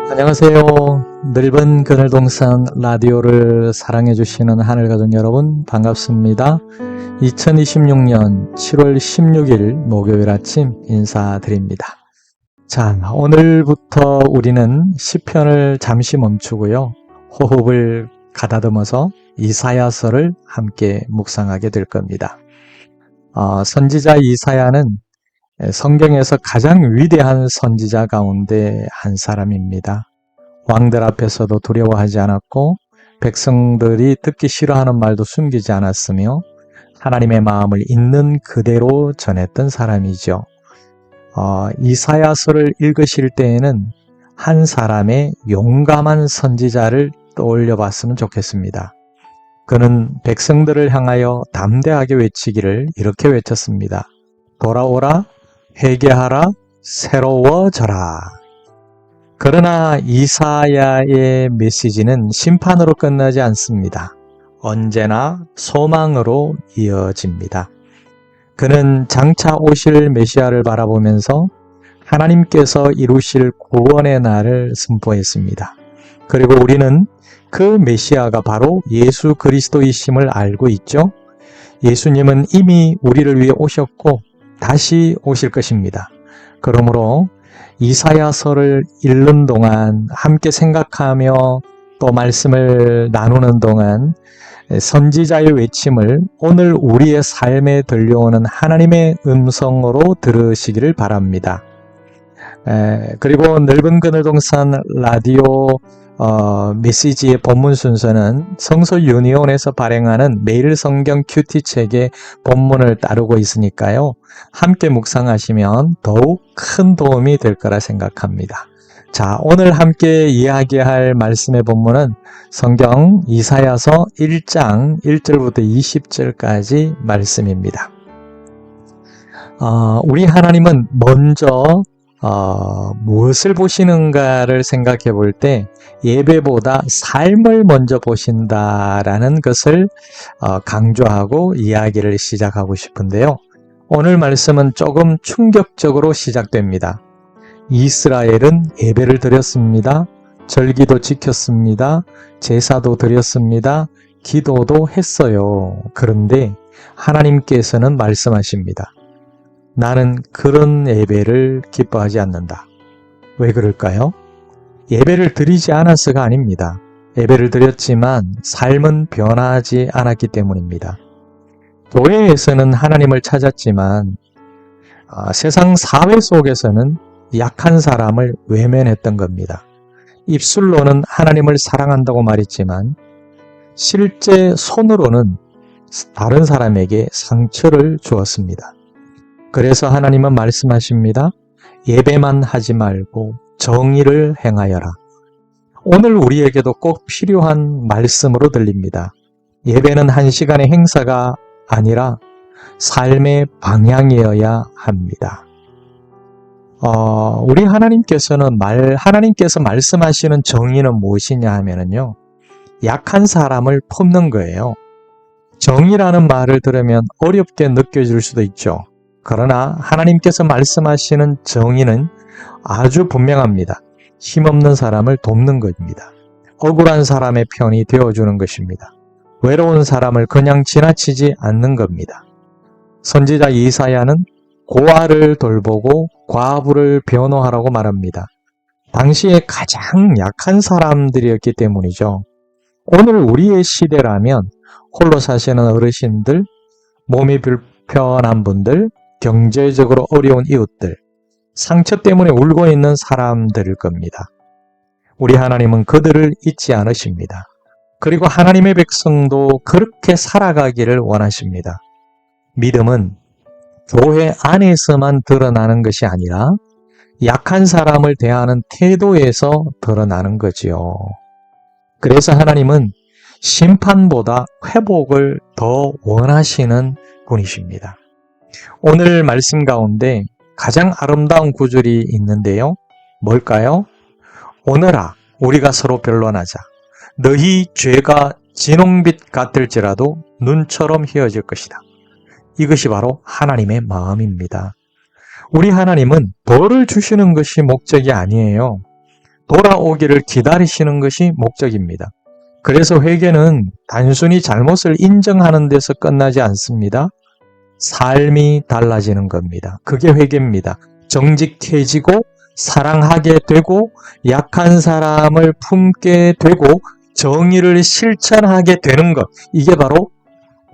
안녕하세요. 넓은 그늘동산 라디오를 사랑해주시는 하늘가족 여러분 반갑습니다. 2026년 7월 16일 목요일 아침 인사드립니다. 자, 오늘부터 우리는 시편을 잠시 멈추고요. 호흡을 가다듬어서 이사야서를 함께 묵상하게 될 겁니다. 선지자 이사야는 성경에서 가장 위대한 선지자 가운데 한 사람입니다. 왕들 앞에서도 두려워하지 않았고 백성들이 듣기 싫어하는 말도 숨기지 않았으며 하나님의 마음을 있는 그대로 전했던 사람이죠. 이사야서를 읽으실 때에는 한 사람의 용감한 선지자를 떠올려 봤으면 좋겠습니다. 그는 백성들을 향하여 담대하게 외치기를 이렇게 외쳤습니다. 돌아오라, 회개하라, 새로워져라. 그러나 이사야의 메시지는 심판으로 끝나지 않습니다. 언제나 소망으로 이어집니다. 그는 장차 오실 메시아를 바라보면서 하나님께서 이루실 구원의 날을 선포했습니다. 그리고 우리는 그 메시아가 바로 예수 그리스도이심을 알고 있죠. 예수님은 이미 우리를 위해 오셨고 다시 오실 것입니다. 그러므로 이사야서를 읽는 동안 함께 생각하며 또 말씀을 나누는 동안 선지자의 외침을 오늘 우리의 삶에 들려오는 하나님의 음성으로 들으시기를 바랍니다. 그리고 넓은 그늘동산 라디오 메시지의 본문 순서는 성서 유니온에서 발행하는 매일 성경 큐티 책의 본문을 따르고 있으니까요. 함께 묵상하시면 더욱 큰 도움이 될 거라 생각합니다. 자, 오늘 함께 이야기할 말씀의 본문은 성경 이사야서 1장 1절부터 20절까지 말씀입니다. 우리 하나님은 먼저 무엇을 보시는가를 생각해 볼 때 예배보다 삶을 먼저 보신다라는 것을 강조하고 이야기를 시작하고 싶은데요. 오늘 말씀은 조금 충격적으로 시작됩니다. 이스라엘은 예배를 드렸습니다. 절기도 지켰습니다. 제사도 드렸습니다. 기도도 했어요. 그런데 하나님께서는 말씀하십니다. 나는 그런 예배를 기뻐하지 않는다. 왜 그럴까요? 예배를 드리지 않아서가 아닙니다. 예배를 드렸지만 삶은 변하지 않았기 때문입니다. 교회에서는 하나님을 찾았지만 세상 사회 속에서는 약한 사람을 외면했던 겁니다. 입술로는 하나님을 사랑한다고 말했지만 실제 손으로는 다른 사람에게 상처를 주었습니다. 그래서 하나님은 말씀하십니다. 예배만 하지 말고 정의를 행하여라. 오늘 우리에게도 꼭 필요한 말씀으로 들립니다. 예배는 한 시간의 행사가 아니라 삶의 방향이어야 합니다. 우리 하나님께서 말씀하시는 정의는 무엇이냐 하면요. 약한 사람을 품는 거예요. 정의라는 말을 들으면 어렵게 느껴질 수도 있죠. 그러나 하나님께서 말씀하시는 정의는 아주 분명합니다. 힘없는 사람을 돕는 것입니다. 억울한 사람의 편이 되어주는 것입니다. 외로운 사람을 그냥 지나치지 않는 겁니다. 선지자 이사야는 고아를 돌보고 과부를 변호하라고 말합니다. 당시에 가장 약한 사람들이었기 때문이죠. 오늘 우리의 시대라면 홀로 사시는 어르신들, 몸이 불편한 분들, 경제적으로 어려운 이웃들, 상처 때문에 울고 있는 사람들일 겁니다. 우리 하나님은 그들을 잊지 않으십니다. 그리고 하나님의 백성도 그렇게 살아가기를 원하십니다. 믿음은 교회 안에서만 드러나는 것이 아니라 약한 사람을 대하는 태도에서 드러나는 거지요. 그래서 하나님은 심판보다 회복을 더 원하시는 분이십니다. 오늘 말씀 가운데 가장 아름다운 구절이 있는데요. 뭘까요? 오늘아 우리가 서로 변론하자. 너희 죄가 진홍빛 같을지라도 눈처럼 희어질 것이다. 이것이 바로 하나님의 마음입니다. 우리 하나님은 벌을 주시는 것이 목적이 아니에요. 돌아오기를 기다리시는 것이 목적입니다. 그래서 회개는 단순히 잘못을 인정하는 데서 끝나지 않습니다. 삶이 달라지는 겁니다. 그게 회개입니다. 정직해지고 사랑하게 되고 약한 사람을 품게 되고 정의를 실천하게 되는 것, 이게 바로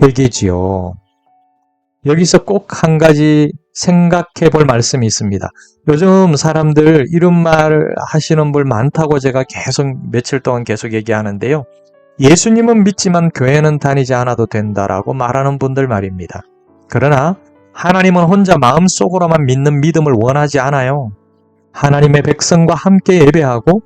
회개지요. 여기서 꼭 한 가지 생각해 볼 말씀이 있습니다. 요즘 사람들 이런 말 하시는 분 많다고 제가 계속 며칠 동안 계속 얘기하는데요. 예수님은 믿지만 교회는 다니지 않아도 된다라고 말하는 분들 말입니다. 그러나 하나님은 혼자 마음속으로만 믿는 믿음을 원하지 않아요. 하나님의 백성과 함께 예배하고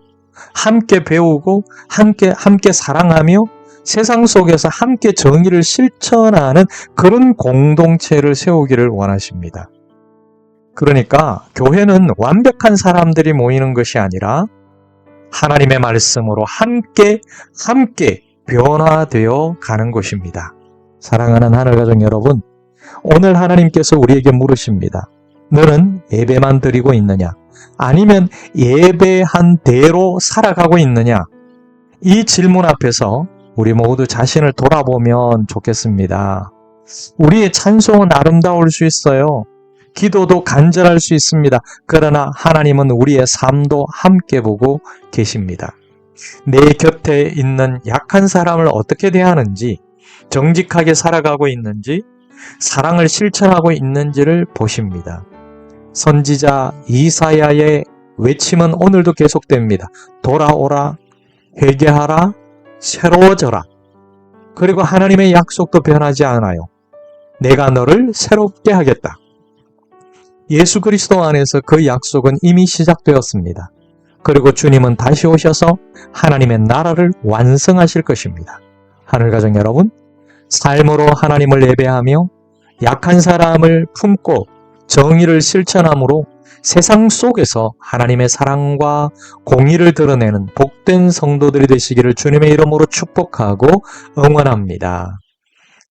함께 배우고 함께 사랑하며 세상 속에서 함께 정의를 실천하는 그런 공동체를 세우기를 원하십니다. 그러니까 교회는 완벽한 사람들이 모이는 것이 아니라 하나님의 말씀으로 함께 변화되어 가는 곳입니다. 사랑하는 하늘가족 여러분, 오늘 하나님께서 우리에게 물으십니다. 너는 예배만 드리고 있느냐? 아니면 예배한 대로 살아가고 있느냐? 이 질문 앞에서 우리 모두 자신을 돌아보면 좋겠습니다. 우리의 찬송은 아름다울 수 있어요. 기도도 간절할 수 있습니다. 그러나 하나님은 우리의 삶도 함께 보고 계십니다. 내 곁에 있는 약한 사람을 어떻게 대하는지, 정직하게 살아가고 있는지, 사랑을 실천하고 있는지를 보십니다. 선지자 이사야의 외침은 오늘도 계속됩니다. 돌아오라, 회개하라, 새로워져라. 그리고 하나님의 약속도 변하지 않아요. 내가 너를 새롭게 하겠다. 예수 그리스도 안에서 그 약속은 이미 시작되었습니다. 그리고 주님은 다시 오셔서 하나님의 나라를 완성하실 것입니다. 하늘가족 여러분, 삶으로 하나님을 예배하며 약한 사람을 품고 정의를 실천함으로 세상 속에서 하나님의 사랑과 공의를 드러내는 복된 성도들이 되시기를 주님의 이름으로 축복하고 응원합니다.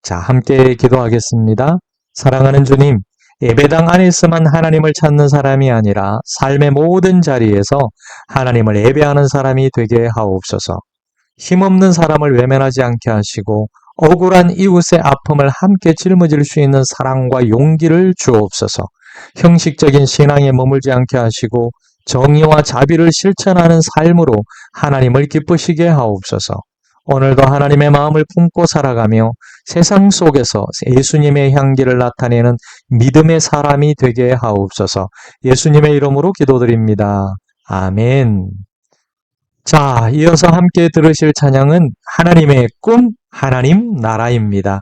자, 함께 기도하겠습니다. 사랑하는 주님, 예배당 안에서만 하나님을 찾는 사람이 아니라 삶의 모든 자리에서 하나님을 예배하는 사람이 되게 하옵소서. 힘없는 사람을 외면하지 않게 하시고 억울한 이웃의 아픔을 함께 짊어질 수 있는 사랑과 용기를 주옵소서. 형식적인 신앙에 머물지 않게 하시고 정의와 자비를 실천하는 삶으로 하나님을 기쁘시게 하옵소서. 오늘도 하나님의 마음을 품고 살아가며 세상 속에서 예수님의 향기를 나타내는 믿음의 사람이 되게 하옵소서. 예수님의 이름으로 기도드립니다. 아멘. 자, 이어서 함께 들으실 찬양은 하나님의 꿈, 하나님 나라입니다.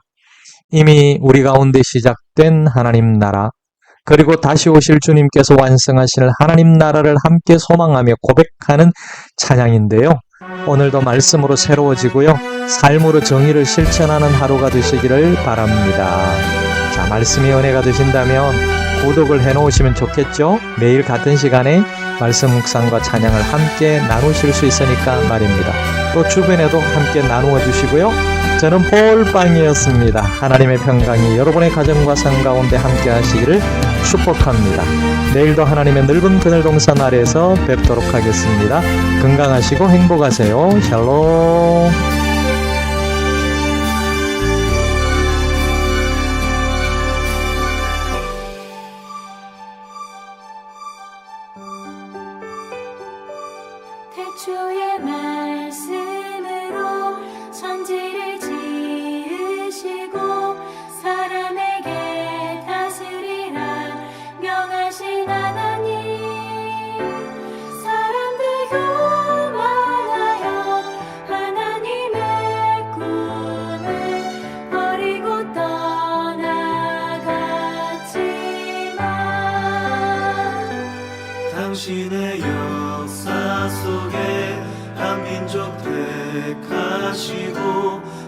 이미 우리 가운데 시작된 하나님 나라, 그리고 다시 오실 주님께서 완성하실 하나님 나라를 함께 소망하며 고백하는 찬양인데요. 오늘도 말씀으로 새로워지고요. 삶으로 정의를 실천하는 하루가 되시기를 바랍니다. 자, 말씀이 은혜가 되신다면 구독을 해놓으시면 좋겠죠? 매일 같은 시간에 말씀 묵상과 찬양을 함께 나누실 수 있으니까 말입니다. 또 주변에도 함께 나누어 주시고요. 저는 폴빵이었습니다. 하나님의 평강이 여러분의 가정과 삶 가운데 함께 하시기를 축복합니다. 내일도 하나님의 넓은 그늘 동산 아래에서 뵙도록 하겠습니다. 건강하시고 행복하세요. 샬롬. 태초의 말씀으로 천지를 지으시고 사람에게 다스리라 명하신 하나님, 사람들 교만하여 하나님의 꿈을 버리고 떠나갔지만 당신의 역사 속에 한 민족 택하시고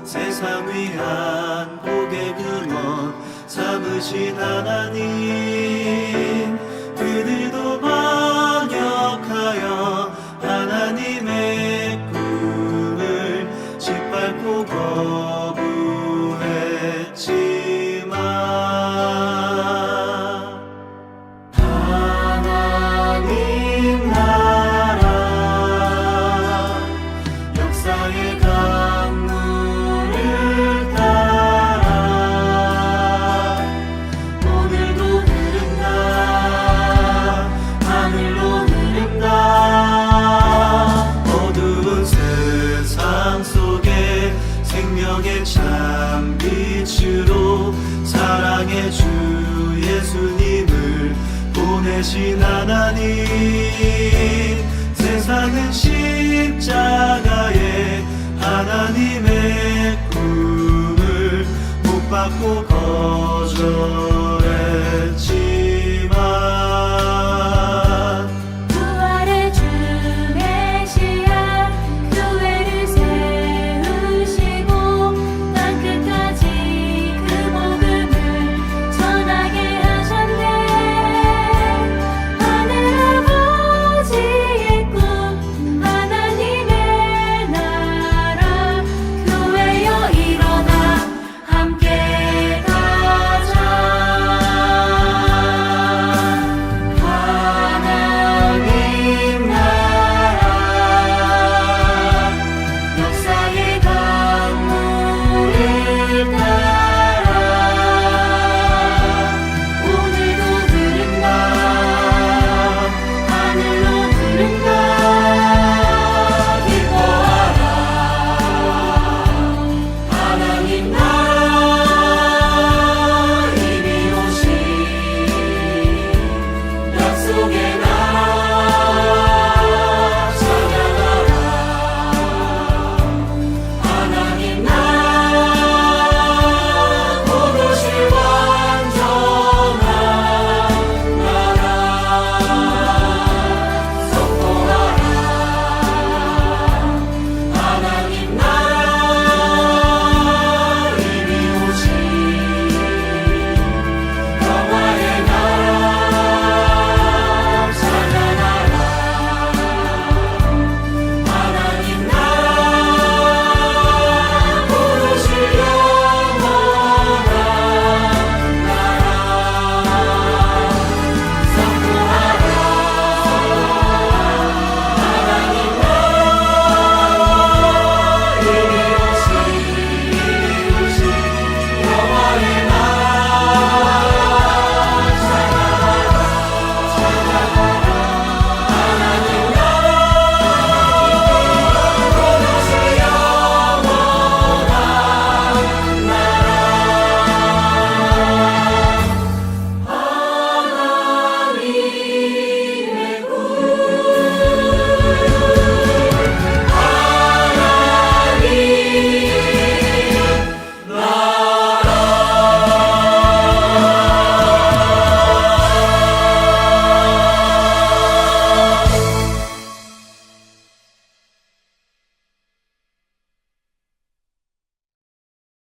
세상 위한 복의 근원 삼으신 하나님, 그들도 반역하여 하나님의 꿈을 짓밟고 거부했지만 하나님 나라 되신 하나님, 세상은 십자가에 하나님의 꿈을 못 받고 거절했지만 부활의 주 메시아 교회를 세우시고 땅끝까지 그 복음을 전하게 하셨네. 하늘 아버지의 꿈 하나님의 나라 교회여 일어나 함께 가자. 하나님 나라 역사의 강물을 따라 오늘도 들은가 하늘로 들은가 기뻐하라. 하나님 나라 이미 오신 약속의